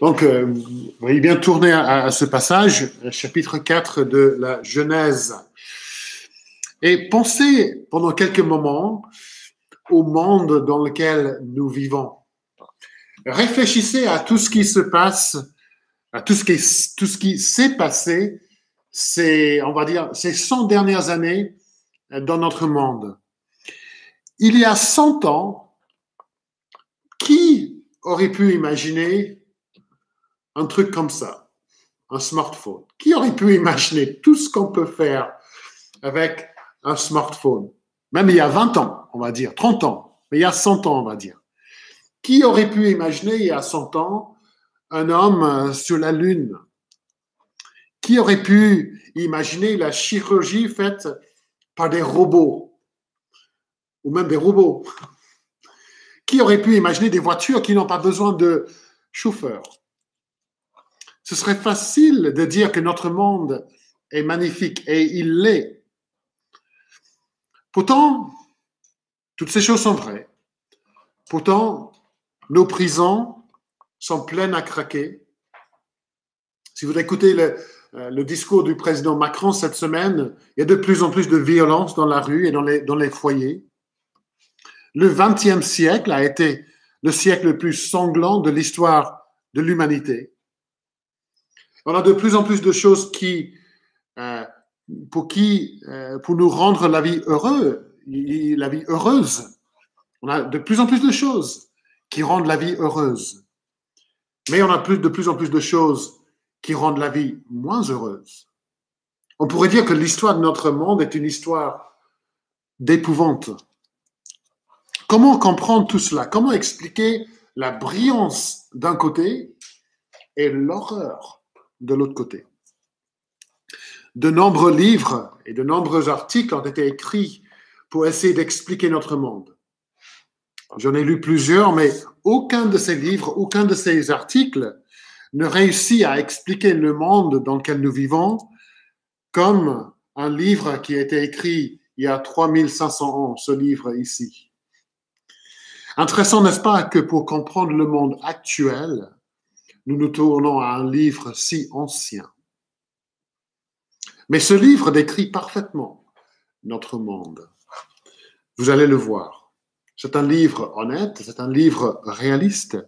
Donc, vous voyez bien tourner à ce passage, chapitre 4 de la Genèse. Et pensez pendant quelques moments au monde dans lequel nous vivons. Réfléchissez à tout ce qui se passe, à tout ce qui s'est passé, on va dire, ces 100 dernières années dans notre monde. Il y a 100 ans, qui aurait pu imaginer un truc comme ça, un smartphone? Qui aurait pu imaginer tout ce qu'on peut faire avec un smartphone? Même il y a 20 ans, on va dire, 30 ans, mais il y a 100 ans, on va dire. Qui aurait pu imaginer il y a 100 ans un homme sur la Lune? Qui aurait pu imaginer la chirurgie faite par des robots? Ou même des robots? Qui aurait pu imaginer des voitures qui n'ont pas besoin de chauffeur? Ce serait facile de dire que notre monde est magnifique, et il l'est. Pourtant, toutes ces choses sont vraies. Pourtant, nos prisons sont pleines à craquer. Si vous écoutez le discours du président Macron cette semaine, il y a de plus en plus de violence dans la rue et dans les foyers. Le XXe siècle a été le siècle le plus sanglant de l'histoire de l'humanité. On a de plus en plus de choses pour nous rendre la vie heureuse. On a de plus en plus de choses qui rendent la vie heureuse. Mais on a de plus en plus de choses qui rendent la vie moins heureuse. On pourrait dire que l'histoire de notre monde est une histoire d'épouvante. Comment comprendre tout cela? Comment expliquer la brillance d'un côté et l'horreur de l'autre côté? De nombreux livres et de nombreux articles ont été écrits pour essayer d'expliquer notre monde. J'en ai lu plusieurs, mais aucun de ces livres, aucun de ces articles ne réussit à expliquer le monde dans lequel nous vivons comme un livre qui a été écrit il y a 3500 ans, ce livre ici. Intéressant, n'est-ce pas, que pour comprendre le monde actuel, nous nous tournons à un livre si ancien. Mais ce livre décrit parfaitement notre monde. Vous allez le voir. C'est un livre honnête, c'est un livre réaliste.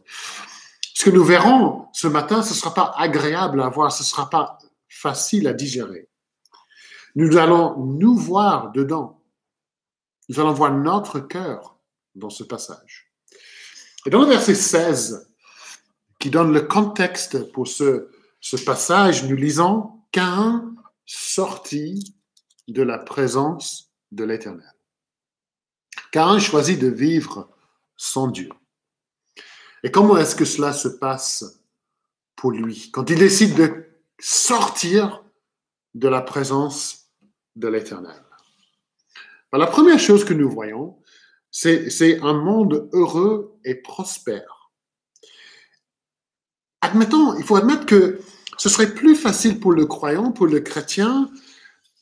Ce que nous verrons ce matin, ce ne sera pas agréable à voir, ce ne sera pas facile à digérer. Nous allons nous voir dedans. Nous allons voir notre cœur dans ce passage. Et dans le verset 16, qui donne le contexte pour ce passage, nous lisons « Caïn sortit de la présence de l'Éternel ». Caïn choisit de vivre sans Dieu. Et comment est-ce que cela se passe pour lui quand il décide de sortir de la présence de l'Éternel? La première chose que nous voyons, c'est un monde heureux et prospère. Il faut admettre que ce serait plus facile pour le croyant, pour le chrétien,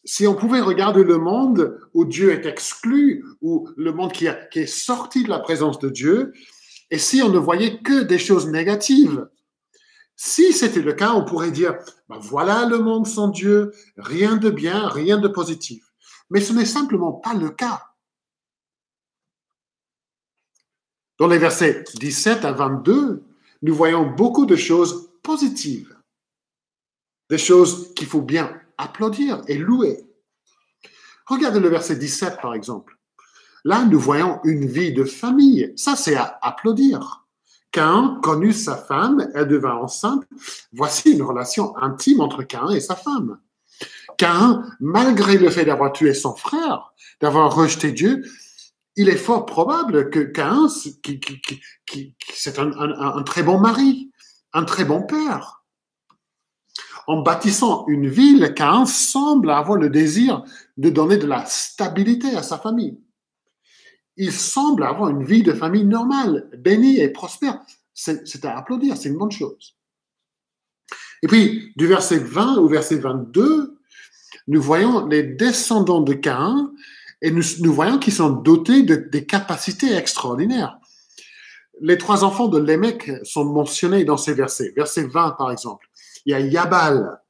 si on pouvait regarder le monde où Dieu est exclu, ou le monde qui est sorti de la présence de Dieu, et si on ne voyait que des choses négatives. Si c'était le cas, on pourrait dire, voilà le monde sans Dieu, rien de bien, rien de positif. Mais ce n'est simplement pas le cas. Dans les versets 17 à 22, nous voyons beaucoup de choses positives, des choses qu'il faut bien applaudir et louer. Regardez le verset 17, par exemple. Là, nous voyons une vie de famille. Ça, c'est à applaudir. Caïn connut sa femme, elle devint enceinte. Voici une relation intime entre Caïn et sa femme. Caïn, malgré le fait d'avoir tué son frère, d'avoir rejeté Dieu, il est fort probable que Caïn, c'est un très bon mari, un très bon père. En bâtissant une ville, Caïn semble avoir le désir de donner de la stabilité à sa famille. Il semble avoir une vie de famille normale, bénie et prospère. C'est à applaudir, c'est une bonne chose. Et puis, du verset 20 au verset 22, nous voyons les descendants de Caïn et nous voyons qu'ils sont dotés des capacités extraordinaires. Les trois enfants de Lémec sont mentionnés dans ces versets. Verset 20, par exemple. Il y a Yabal.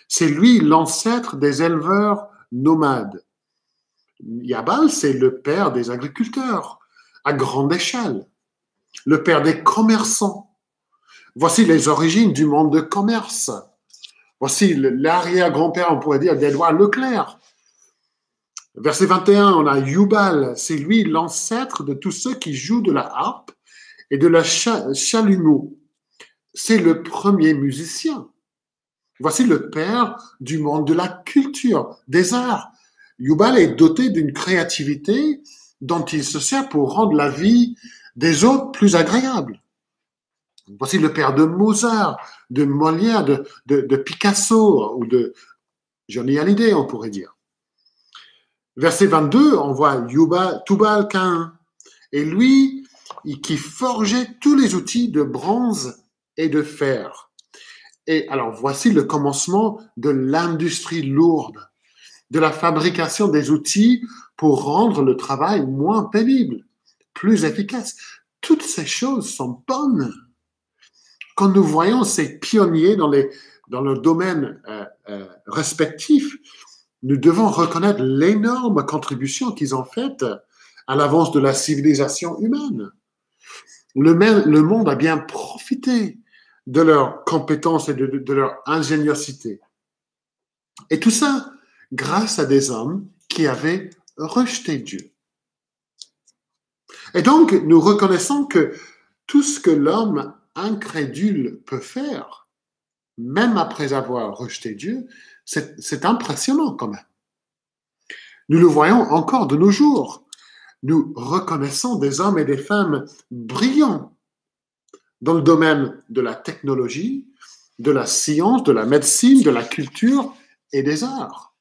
C'est lui l'ancêtre des éleveurs nomades. Yabal, c'est le père des agriculteurs à grande échelle, le père des commerçants. Voici les origines du monde de commerce. Voici l'arrière-grand-père, on pourrait dire, d'Édouard Leclerc. Verset 21, on a Yubal, c'est lui l'ancêtre de tous ceux qui jouent de la harpe et de la chalumeau. C'est le premier musicien. Voici le père du monde de la culture, des arts. Yubal est doté d'une créativité dont il se sert pour rendre la vie des autres plus agréable. Voici le père de Mozart, de Molière, de Picasso ou de Johnny Hallyday, on pourrait dire. Verset 22, on voit Tubal-Caïn. Et lui, qui forgeait tous les outils de bronze et de fer. Et alors, voici le commencement de l'industrie lourde, de la fabrication des outils pour rendre le travail moins pénible, plus efficace. Toutes ces choses sont bonnes. Quand nous voyons ces pionniers dans le domaine respectif, nous devons reconnaître l'énorme contribution qu'ils ont faite à l'avance de la civilisation humaine. Le monde a bien profité de leurs compétences et de leur ingéniosité. Et tout ça grâce à des hommes qui avaient rejeté Dieu. Et donc, nous reconnaissons que tout ce que l'homme incrédule peut faire, même après avoir rejeté Dieu, c'est impressionnant quand même. Nous le voyons encore de nos jours. Nous reconnaissons des hommes et des femmes brillants dans le domaine de la technologie, de la science, de la médecine, de la culture et des arts.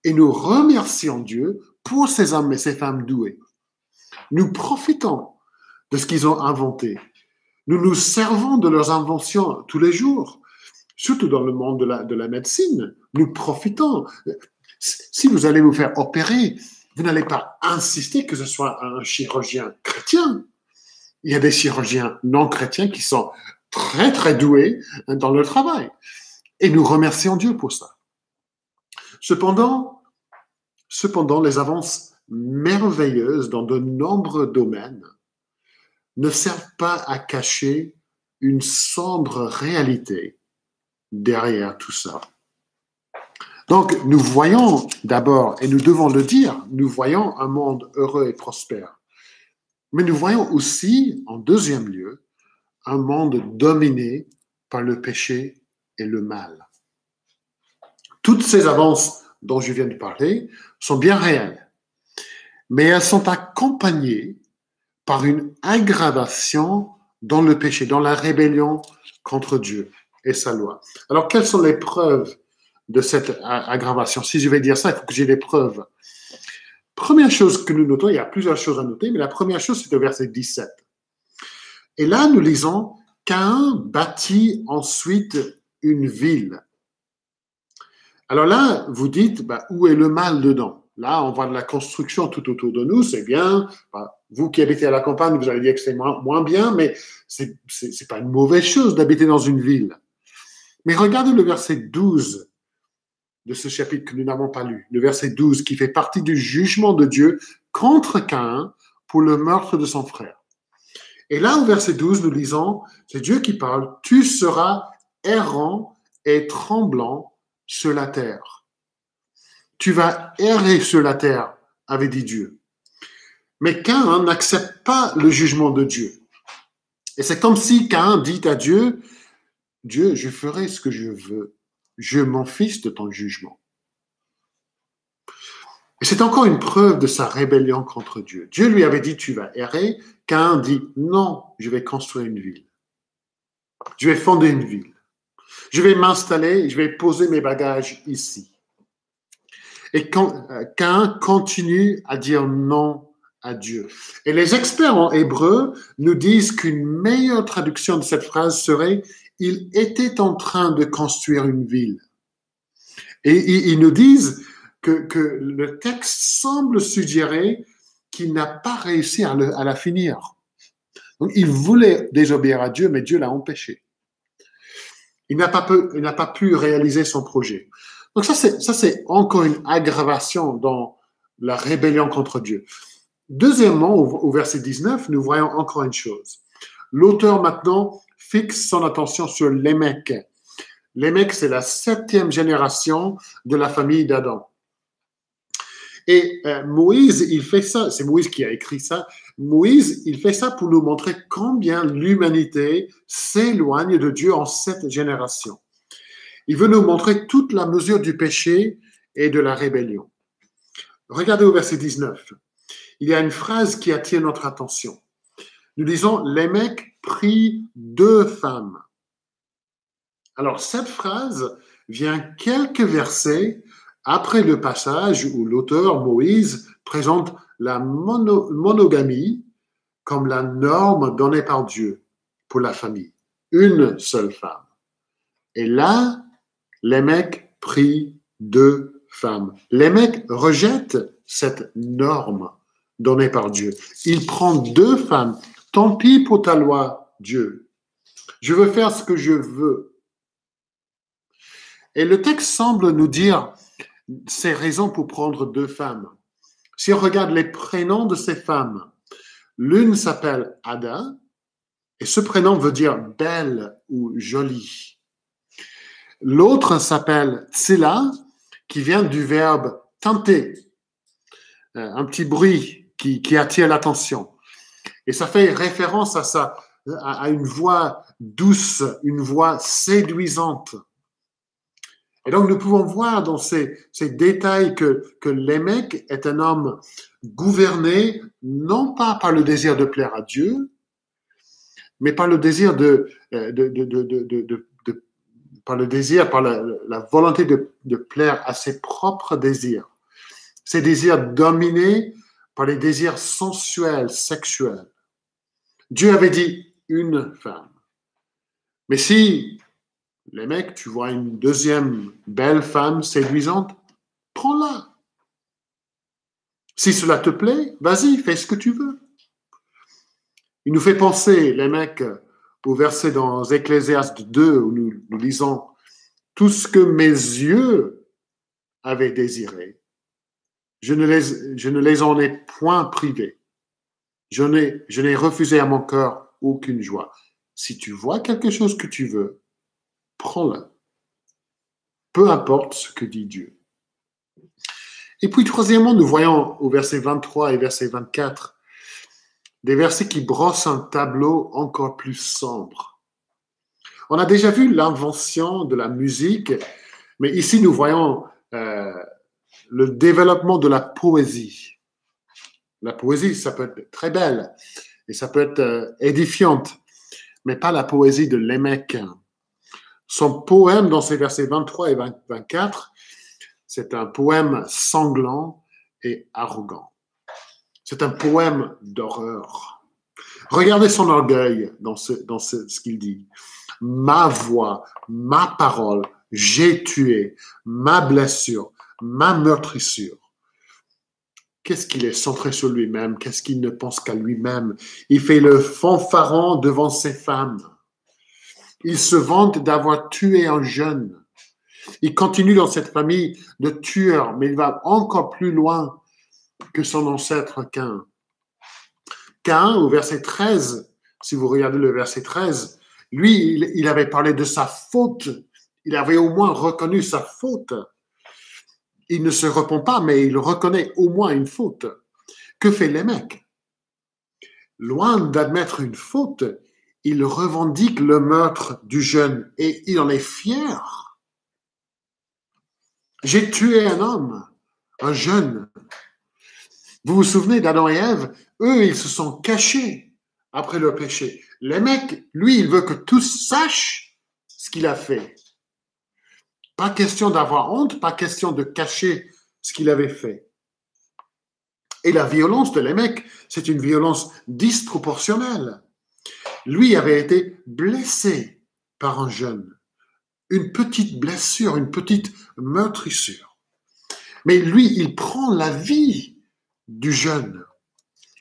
Et nous remercions Dieu pour ces hommes et ces femmes doués. Nous profitons de ce qu'ils ont inventé. Nous nous servons de leurs inventions tous les jours, surtout dans le monde de la médecine. Nous profitons. Si vous allez vous faire opérer, vous n'allez pas insister que ce soit un chirurgien chrétien. Il y a des chirurgiens non chrétiens qui sont très, très doués dans leur travail. Et nous remercions Dieu pour ça. Cependant, les avances merveilleuses dans de nombreux domaines ne servent pas à cacher une sombre réalité derrière tout ça. Donc, nous voyons d'abord, et nous devons le dire, nous voyons un monde heureux et prospère. Mais nous voyons aussi, en deuxième lieu, un monde dominé par le péché et le mal. Toutes ces avances dont je viens de parler sont bien réelles, mais elles sont accompagnées par une aggravation dans le péché, dans la rébellion contre Dieu et sa loi. Alors, quelles sont les preuves de cette aggravation? Si je vais dire ça, il faut que j'ai des preuves. Première chose que nous notons, il y a plusieurs choses à noter, mais la première chose, c'est au verset 17. Et là, nous lisons « Caïn bâtit ensuite une ville ». Alors là, vous dites, où est le mal dedans? Là, on voit de la construction tout autour de nous, c'est bien. Vous qui habitez à la campagne, vous allez dire que c'est moins bien, mais c'est pas une mauvaise chose d'habiter dans une ville. Mais regardez le verset 12 de ce chapitre que nous n'avons pas lu, le verset 12, qui fait partie du jugement de Dieu contre Caïn pour le meurtre de son frère. Et là, au verset 12, nous lisons, c'est Dieu qui parle, « Tu seras errant et tremblant sur la terre. » Tu vas errer sur la terre, avait dit Dieu. Mais Caïn n'accepte pas le jugement de Dieu. Et c'est comme si Caïn dit à Dieu, « Dieu, je ferai ce que je veux. Je m'en fiche de ton jugement. » Et c'est encore une preuve de sa rébellion contre Dieu. Dieu lui avait dit, tu vas errer. Caïn dit, non, je vais construire une ville. Je vais fonder une ville. Je vais m'installer, je vais poser mes bagages ici. Et Caïn continue à dire non à Dieu. Et les experts en hébreu nous disent qu'une meilleure traduction de cette phrase serait « il était en train de construire une ville ». Et ils nous disent que le texte semble suggérer qu'il n'a pas réussi à la finir. Donc, il voulait désobéir à Dieu, mais Dieu l'a empêché. Il n'a pas pu réaliser son projet. Donc ça, c'est encore une aggravation dans la rébellion contre Dieu. Deuxièmement, au verset 19, nous voyons encore une chose. L'auteur maintenant fixe son attention sur Lémec. Lémec, c'est la 7e génération de la famille d'Adam. Et Moïse, il fait ça, c'est Moïse qui a écrit ça. Moïse, il fait ça pour nous montrer combien l'humanité s'éloigne de Dieu en 7 générations. Il veut nous montrer toute la mesure du péché et de la rébellion. Regardez au verset 19. Il y a une phrase qui attire notre attention. Nous disons, Lémec prit 2 femmes. Alors, cette phrase vient quelques versets après le passage où l'auteur Moïse présente la monogamie comme la norme donnée par Dieu pour la famille. Une seule femme. Et là, Lémec prit 2 femmes. Lémec rejette cette norme donnée par Dieu. Il prend 2 femmes. Tant pis pour ta loi, Dieu. Je veux faire ce que je veux. Et le texte semble nous dire ces raisons pour prendre 2 femmes. Si on regarde les prénoms de ces femmes, l'une s'appelle Ada, et ce prénom veut dire belle ou jolie. L'autre s'appelle Tsila, qui vient du verbe tenter, un petit bruit qui attire l'attention. Et ça fait référence à une voix douce, une voix séduisante. Et donc, nous pouvons voir dans ces détails que Lémec est un homme gouverné, non pas par le désir de plaire à Dieu, mais par le désir par la volonté de plaire à ses propres désirs. Ses désirs dominés par les désirs sensuels, sexuels. Dieu avait dit une femme. Mais si Lémec, tu vois une deuxième belle femme séduisante, prends-la. Si cela te plaît, vas-y, fais ce que tu veux. Il nous fait penser, Lémec, au verset dans Ecclésiaste 2, où nous lisons « Tout ce que mes yeux avaient désiré, je ne les en ai point privés. Je n'ai refusé à mon cœur aucune joie. Si tu vois quelque chose que tu veux, prends-le. Peu importe ce que dit Dieu. » Et puis, troisièmement, nous voyons au verset 23 et verset 24 des versets qui brossent un tableau encore plus sombre. On a déjà vu l'invention de la musique, mais ici, nous voyons le développement de la poésie. La poésie, ça peut être très belle et ça peut être édifiante, mais pas la poésie de Lémec. Son poème dans ces versets 23 et 24, c'est un poème sanglant et arrogant. C'est un poème d'horreur. Regardez son orgueil dans ce qu'il dit. Ma voix, ma parole, j'ai tué, ma blessure, ma meurtrissure. Qu'est-ce qu'il est centré sur lui-même? Qu'est-ce qu'il ne pense qu'à lui-même? Il fait le fanfaron devant ses femmes. Il se vante d'avoir tué un jeune. Il continue dans cette famille de tueurs, mais il va encore plus loin que son ancêtre Caïn. Caïn, au verset 13, si vous regardez le verset 13, lui, il avait parlé de sa faute. Il avait au moins reconnu sa faute. Il ne se repent pas, mais il reconnaît au moins une faute. Que fait Lémec? Loin d'admettre une faute, il revendique le meurtre du jeune et il en est fier. J'ai tué un homme, un jeune. Vous vous souvenez d'Adam et Ève? Eux, ils se sont cachés après leur péché. Lémec, lui, il veut que tous sachent ce qu'il a fait. Pas question d'avoir honte, pas question de cacher ce qu'il avait fait. Et la violence de Lémec, c'est une violence disproportionnelle. Lui avait été blessé par un jeune. Une petite blessure, une petite meurtrissure. Mais lui, il prend la vie du jeune.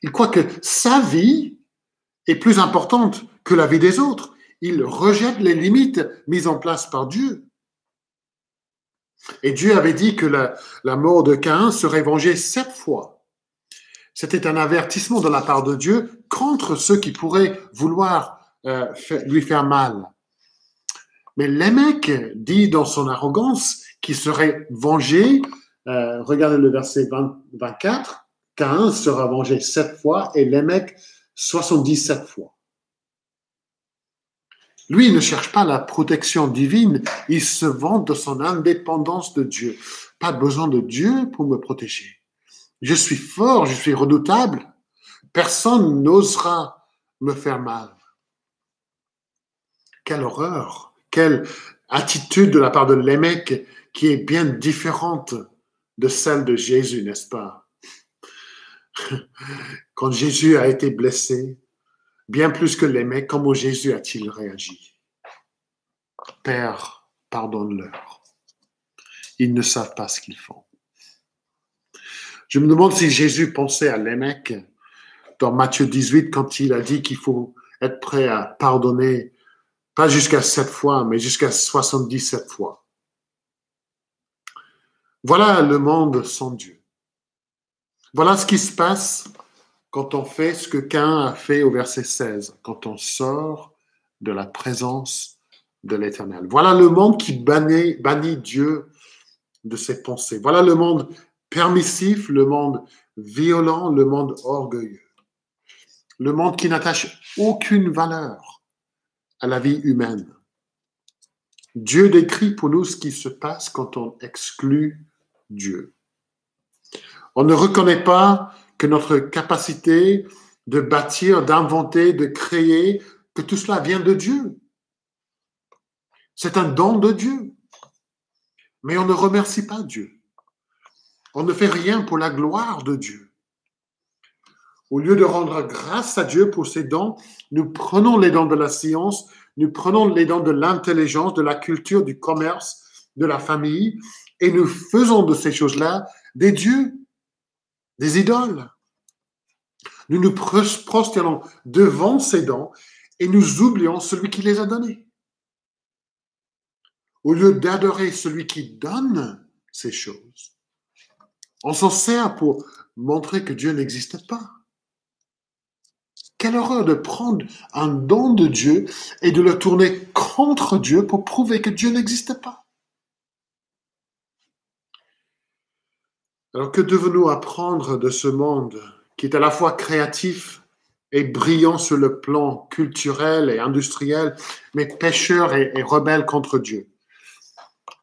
Il croit que sa vie est plus importante que la vie des autres. Il rejette les limites mises en place par Dieu. Et Dieu avait dit que la mort de Caïn serait vengée 7 fois. C'était un avertissement de la part de Dieu contre ceux qui pourraient vouloir lui faire mal. Mais Lémec dit dans son arrogance qu'il serait vengé. Regardez le verset 24. Caïn sera vengé 7 fois et Lémec 77 fois. Lui, il ne cherche pas la protection divine, il se vante de son indépendance de Dieu. Pas besoin de Dieu pour me protéger. Je suis fort, je suis redoutable. Personne n'osera me faire mal. Quelle horreur, quelle attitude de la part de Lémec qui est bien différente de celle de Jésus, n'est-ce pas? Quand Jésus a été blessé, bien plus que Lémec, comment Jésus a-t-il réagi? Père, pardonne-leur. Ils ne savent pas ce qu'ils font. Je me demande si Jésus pensait à Lémec dans Matthieu 18 quand il a dit qu'il faut être prêt à pardonner, pas jusqu'à 7 fois, mais jusqu'à 77 fois. Voilà le monde sans Dieu. Voilà ce qui se passe quand on fait ce que Caïn a fait au verset 16, quand on sort de la présence de l'Éternel. Voilà le monde qui bannit Dieu de ses pensées. Voilà le monde permissif, le monde violent, le monde orgueilleux. Le monde qui n'attache aucune valeur à la vie humaine. Dieu décrit pour nous ce qui se passe quand on exclut Dieu. On ne reconnaît pas que notre capacité de bâtir, d'inventer, de créer, que tout cela vient de Dieu. C'est un don de Dieu. Mais on ne remercie pas Dieu. On ne fait rien pour la gloire de Dieu. Au lieu de rendre grâce à Dieu pour ses dons, nous prenons les dons de la science, nous prenons les dons de l'intelligence, de la culture, du commerce, de la famille, et nous faisons de ces choses-là des dieux, des idoles. Nous nous prosternons devant ces dons et nous oublions celui qui les a donnés. Au lieu d'adorer celui qui donne ces choses, on s'en sert pour montrer que Dieu n'existe pas. Quelle horreur de prendre un don de Dieu et de le tourner contre Dieu pour prouver que Dieu n'existe pas. Alors que devons-nous apprendre de ce monde qui est à la fois créatif et brillant sur le plan culturel et industriel, mais pécheur et rebelle contre Dieu?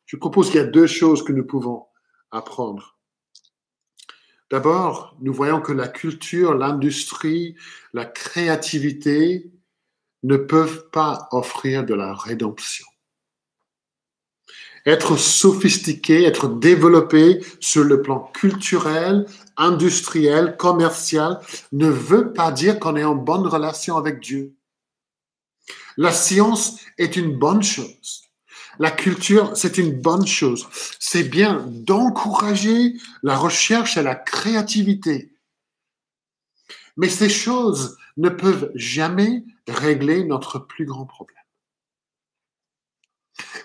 Je propose qu'il y a 2 choses que nous pouvons apprendre. D'abord, nous voyons que la culture, l'industrie, la créativité ne peuvent pas offrir de la rédemption. Être sophistiqué, être développé sur le plan culturel, industriel, commercial, ne veut pas dire qu'on est en bonne relation avec Dieu. La science est une bonne chose. La culture, c'est une bonne chose. C'est bien d'encourager la recherche et la créativité. Mais ces choses ne peuvent jamais régler notre plus grand problème.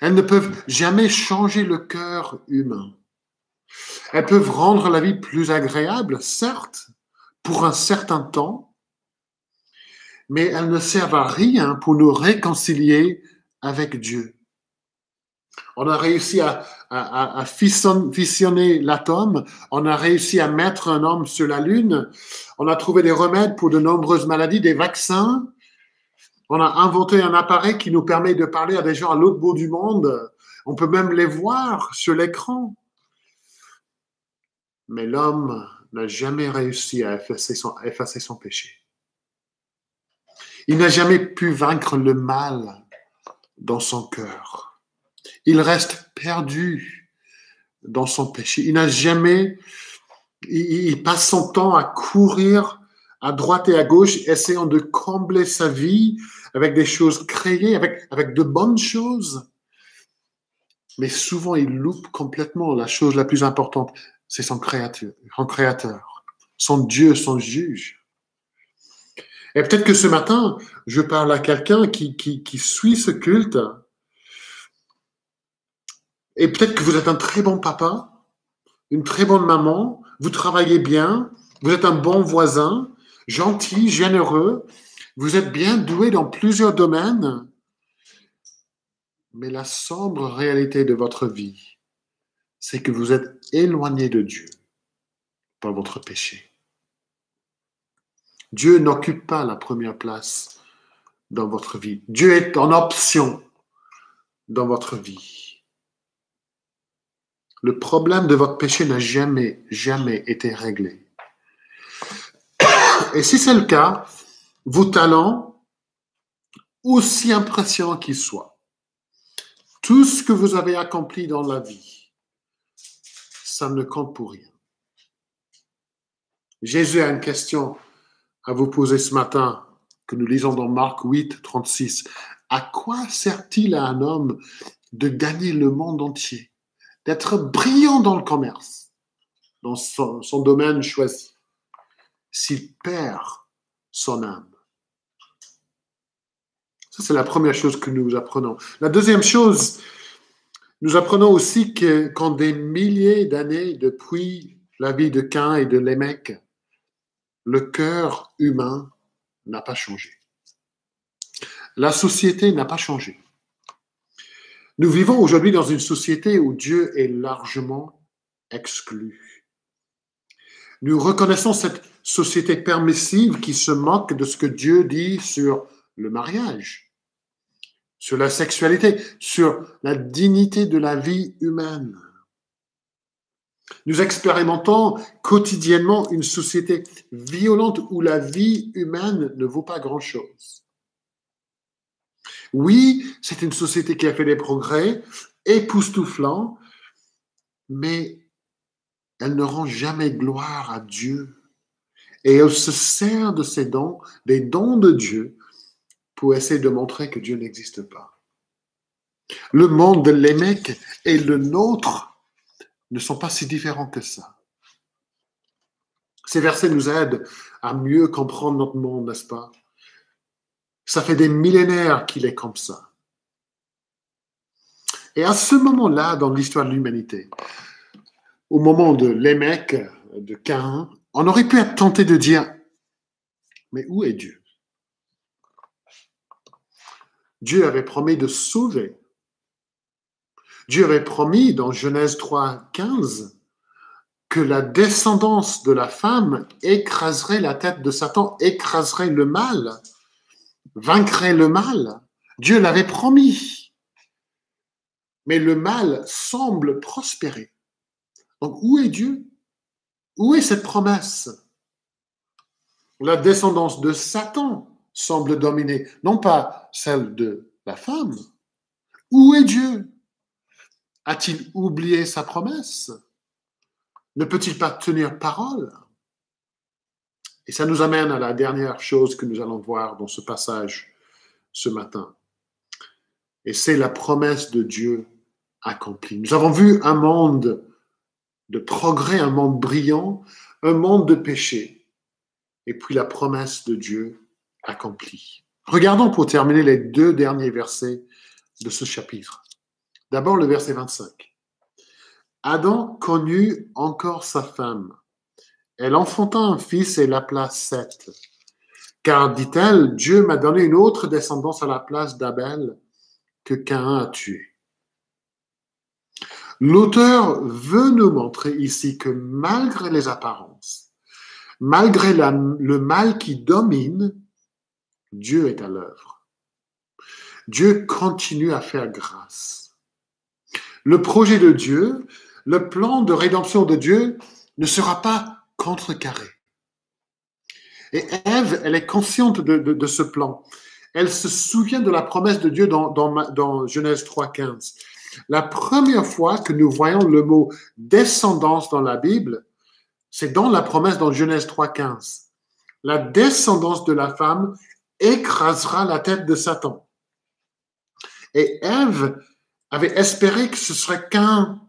Elles ne peuvent jamais changer le cœur humain. Elles peuvent rendre la vie plus agréable, certes, pour un certain temps, mais elles ne servent à rien pour nous réconcilier avec Dieu. On a réussi à fissionner l'atome, on a réussi à mettre un homme sur la Lune, on a trouvé des remèdes pour de nombreuses maladies, des vaccins, on a inventé un appareil qui nous permet de parler à des gens à l'autre bout du monde, on peut même les voir sur l'écran. Mais l'homme n'a jamais réussi à effacer son péché. Il n'a jamais pu vaincre le mal dans son cœur. Il reste perdu dans son péché. Il passe son temps à courir à droite et à gauche, essayant de combler sa vie avec des choses créées, avec de bonnes choses. Mais souvent, il loupe complètement la chose la plus importante, c'est son créateur, son Dieu, son juge. Et peut-être que ce matin, je parle à quelqu'un qui suit ce culte, et peut-être que vous êtes un très bon papa, une très bonne maman, vous travaillez bien, vous êtes un bon voisin, gentil, généreux, vous êtes bien doué dans plusieurs domaines, mais la sombre réalité de votre vie, c'est que vous êtes éloigné de Dieu par votre péché. Dieu n'occupe pas la première place dans votre vie. Dieu est en option dans votre vie. Le problème de votre péché n'a jamais été réglé. Et si c'est le cas, vos talents, aussi impressionnants qu'ils soient, tout ce que vous avez accompli dans la vie, ça ne compte pour rien. Jésus a une question à vous poser ce matin, que nous lisons dans Marc 8, 36. À quoi sert-il à un homme de gagner le monde entier, d'être brillant dans le commerce, dans son domaine choisi, s'il perd son âme? Ça, c'est la première chose que nous apprenons. La deuxième chose, nous apprenons aussi que quand des milliers d'années depuis la vie de Caïn et de Lémec, le cœur humain n'a pas changé. La société n'a pas changé. Nous vivons aujourd'hui dans une société où Dieu est largement exclu. Nous reconnaissons cette société permissive qui se moque de ce que Dieu dit sur le mariage, sur la sexualité, sur la dignité de la vie humaine. Nous expérimentons quotidiennement une société violente où la vie humaine ne vaut pas grand-chose. Oui, c'est une société qui a fait des progrès époustouflants, mais elle ne rend jamais gloire à Dieu. Et elle se sert de ses dons, des dons de Dieu, pour essayer de montrer que Dieu n'existe pas. Le monde de Lémec et le nôtre ne sont pas si différents que ça. Ces versets nous aident à mieux comprendre notre monde, n'est-ce pas? Ça fait des millénaires qu'il est comme ça. Et à ce moment-là, dans l'histoire de l'humanité, au moment de Lémec, de Caïn, on aurait pu être tenté de dire, mais où est Dieu? Dieu avait promis de sauver. Dieu avait promis dans Genèse 3, 15 que la descendance de la femme écraserait la tête de Satan, écraserait le mal, vaincrait le mal. Dieu l'avait promis. Mais le mal semble prospérer. Donc, où est Dieu? Où est cette promesse? La descendance de Satan semble dominer, non pas celle de la femme. Où est Dieu? A-t-il oublié sa promesse? Ne peut-il pas tenir parole? Et ça nous amène à la dernière chose que nous allons voir dans ce passage ce matin. Et c'est la promesse de Dieu accomplie. Nous avons vu un monde de progrès, un monde brillant, un monde de péché, et puis la promesse de Dieu accomplie. Regardons pour terminer les deux derniers versets de ce chapitre. D'abord le verset 25. Adam connut encore sa femme. Elle enfanta un fils et l'appela Seth. Car, dit-elle, Dieu m'a donné une autre descendance à la place d'Abel que Caïn a tué. L'auteur veut nous montrer ici que malgré les apparences, malgré le mal qui domine, Dieu est à l'œuvre. Dieu continue à faire grâce. Le projet de Dieu, le plan de rédemption de Dieu ne sera pas contrecarré. Et Ève, elle est consciente de ce plan. Elle se souvient de la promesse de Dieu dans Genèse 3,15. La première fois que nous voyons le mot descendance dans la Bible, c'est dans la promesse dans Genèse 3,15. La descendance de la femme écrasera la tête de Satan. Et Ève avait espéré que ce serait Caïn,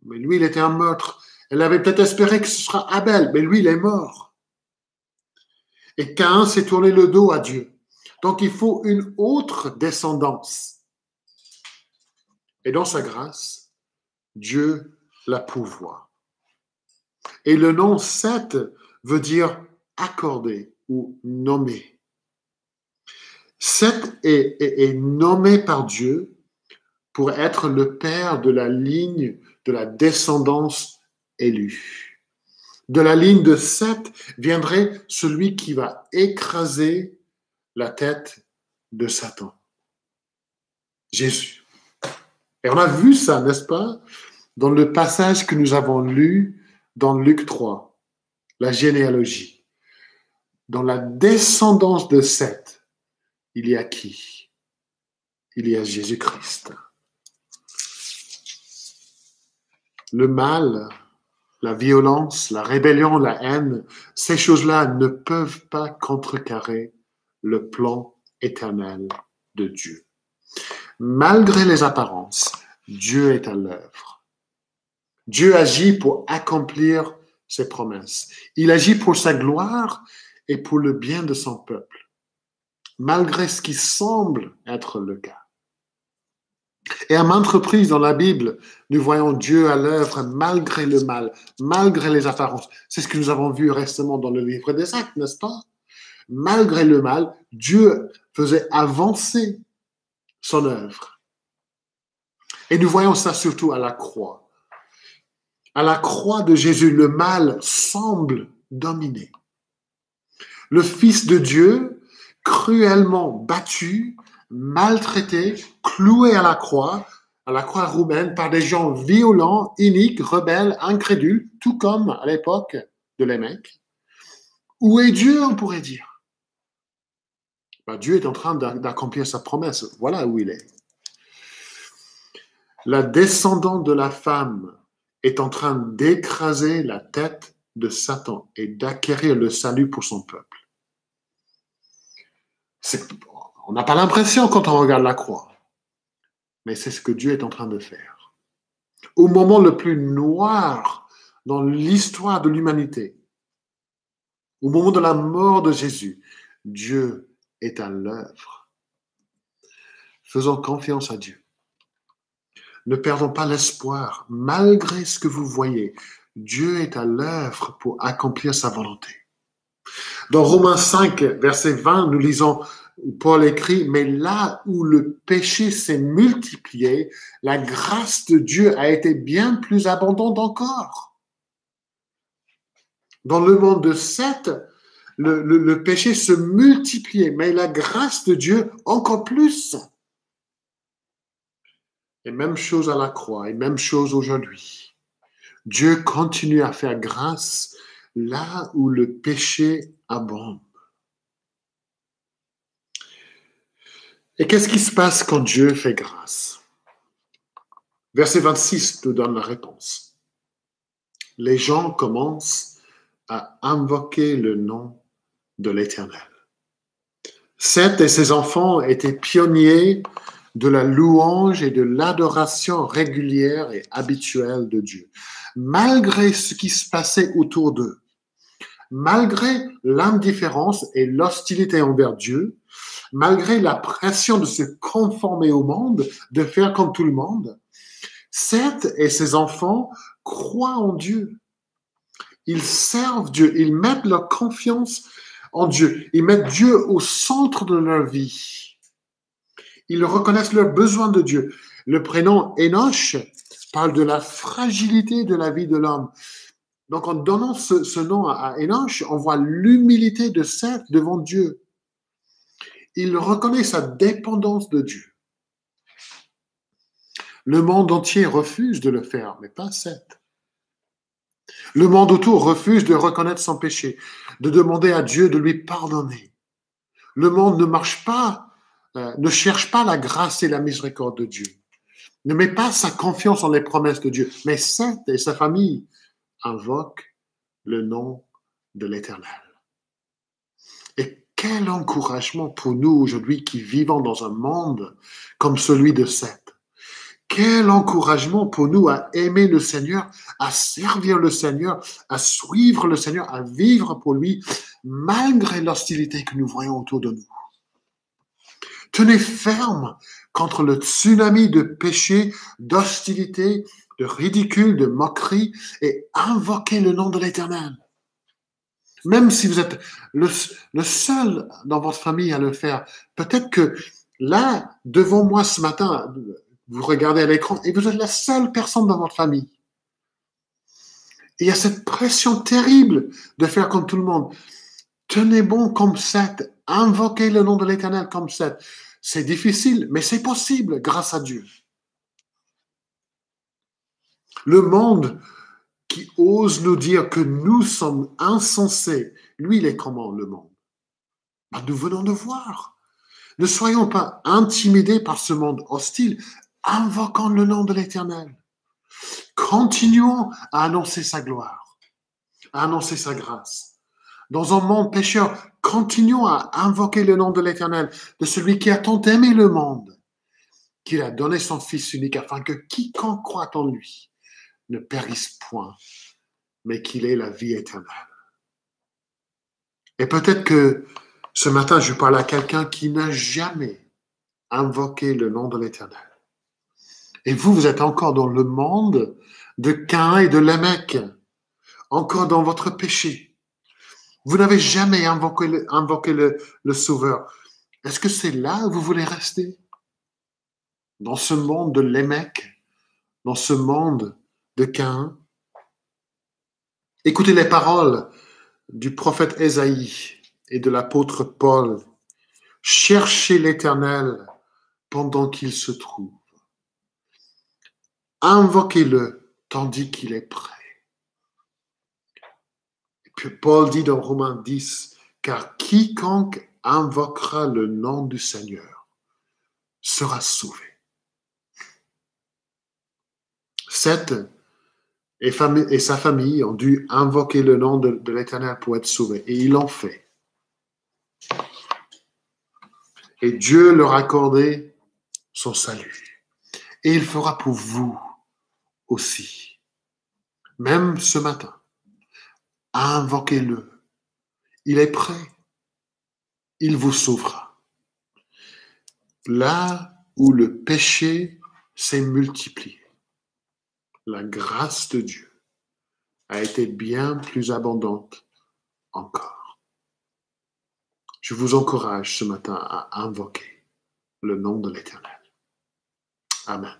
mais lui, il était un meurtre. Elle avait peut-être espéré que ce sera Abel, mais lui, il est mort. Et Caïn s'est tourné le dos à Dieu. Donc il faut une autre descendance. Et dans sa grâce, Dieu la pourvoit. Et le nom Seth veut dire accorder ou nommer. Seth est nommé par Dieu pour être le père de la ligne de la descendance élue. De la ligne de Seth viendrait celui qui va écraser la tête de Satan. Jésus. Et on a vu ça, n'est-ce pas, dans le passage que nous avons lu dans Luc 3, la généalogie. Dans la descendance de Seth, il y a qui? Il y a Jésus-Christ. Le mal, la violence, la rébellion, la haine, ces choses-là ne peuvent pas contrecarrer le plan éternel de Dieu. Malgré les apparences, Dieu est à l'œuvre. Dieu agit pour accomplir ses promesses. Il agit pour sa gloire et pour le bien de son peuple, malgré ce qui semble être le cas. Et à maintes reprises dans la Bible, nous voyons Dieu à l'œuvre malgré le mal, malgré les apparences. C'est ce que nous avons vu récemment dans le livre des Actes, n'est-ce pas? Malgré le mal, Dieu faisait avancer son œuvre. Et nous voyons ça surtout à la croix. À la croix de Jésus, le mal semble dominer. Le Fils de Dieu, cruellement battu, maltraité, cloué à la croix roumaine par des gens violents, iniques, rebelles, incrédules, tout comme à l'époque de Lémec. Où est Dieu, on pourrait dire? Dieu est en train d'accomplir sa promesse. Voilà où il est. La descendante de la femme est en train d'écraser la tête de Satan et d'acquérir le salut pour son peuple. On n'a pas l'impression quand on regarde la croix, mais c'est ce que Dieu est en train de faire. Au moment le plus noir dans l'histoire de l'humanité, au moment de la mort de Jésus, Dieu est à l'œuvre. Faisons confiance à Dieu. Ne perdons pas l'espoir, malgré ce que vous voyez. Dieu est à l'œuvre pour accomplir sa volonté. Dans Romains 5, verset 20, nous lisons, Paul écrit, « Mais là où le péché s'est multiplié, la grâce de Dieu a été bien plus abondante encore. » Dans le monde de Seth, le péché se multipliait, mais la grâce de Dieu encore plus. Et même chose à la croix, et même chose aujourd'hui. Dieu continue à faire grâce là où le péché abonde. Et qu'est-ce qui se passe quand Dieu fait grâce? Verset 26 nous donne la réponse. Les gens commencent à invoquer le nom de l'Éternel. Seth et ses enfants étaient pionniers de la louange et de l'adoration régulière et habituelle de Dieu. Malgré ce qui se passait autour d'eux, malgré l'indifférence et l'hostilité envers Dieu, malgré la pression de se conformer au monde, de faire comme tout le monde, Seth et ses enfants croient en Dieu. Ils servent Dieu, ils mettent leur confiance en Dieu, ils mettent Dieu au centre de leur vie. Ils reconnaissent leurs besoins de Dieu. Le prénom Enoch parle de la fragilité de la vie de l'homme. Donc, en donnant ce nom à Enoch, on voit l'humilité de Seth devant Dieu. Il reconnaît sa dépendance de Dieu. Le monde entier refuse de le faire, mais pas Seth. Le monde autour refuse de reconnaître son péché, de demander à Dieu de lui pardonner. Le monde ne marche pas, ne cherche pas la grâce et la miséricorde de Dieu. Ne met pas sa confiance en les promesses de Dieu. Mais Seth et sa famille invoquent le nom de l'Éternel. Et quel encouragement pour nous aujourd'hui qui vivons dans un monde comme celui de Seth. Quel encouragement pour nous à aimer le Seigneur, à servir le Seigneur, à suivre le Seigneur, à vivre pour lui, malgré l'hostilité que nous voyons autour de nous. Tenez ferme contre le tsunami de péché, d'hostilité, de ridicule, de moquerie, et invoquez le nom de l'Éternel. Même si vous êtes le seul dans votre famille à le faire, peut-être que là, devant moi ce matin, vous regardez à l'écran et vous êtes la seule personne dans votre famille. Et il y a cette pression terrible de faire comme tout le monde. Tenez bon comme Seth, invoquez le nom de l'Éternel comme Seth. C'est difficile, mais c'est possible grâce à Dieu. Le monde qui ose nous dire que nous sommes insensés, lui, il est comment le monde? Ben, nous venons de voir. Ne soyons pas intimidés par ce monde hostile, invoquons le nom de l'Éternel. Continuons à annoncer sa gloire, à annoncer sa grâce. Dans un monde pécheur, continuons à invoquer le nom de l'Éternel, de celui qui a tant aimé le monde, qu'il a donné son Fils unique afin que quiconque croit en lui ne périsse point, mais qu'il ait la vie éternelle. Et peut-être que ce matin, je parle à quelqu'un qui n'a jamais invoqué le nom de l'Éternel. Et vous êtes encore dans le monde de Caïn et de Lémec, encore dans votre péché. Vous n'avez jamais invoqué le Sauveur. Est-ce que c'est là où vous voulez rester? Dans ce monde de Lémec, dans ce monde de Caïn? Écoutez les paroles du prophète Ésaïe et de l'apôtre Paul. Cherchez l'Éternel pendant qu'il se trouve. Invoquez-le tandis qu'il est prêt. Et puis Paul dit dans Romains 10, car quiconque invoquera le nom du Seigneur sera sauvé. Seth et sa famille ont dû invoquer le nom de l'Éternel pour être sauvés, et ils l'ont fait. Et Dieu leur a accordé son salut. Et il fera pour vous aussi. Même ce matin, invoquez-le. Il est prêt. Il vous sauvera. Là où le péché s'est multiplié, la grâce de Dieu a été bien plus abondante encore. Je vous encourage ce matin à invoquer le nom de l'Éternel. Amen.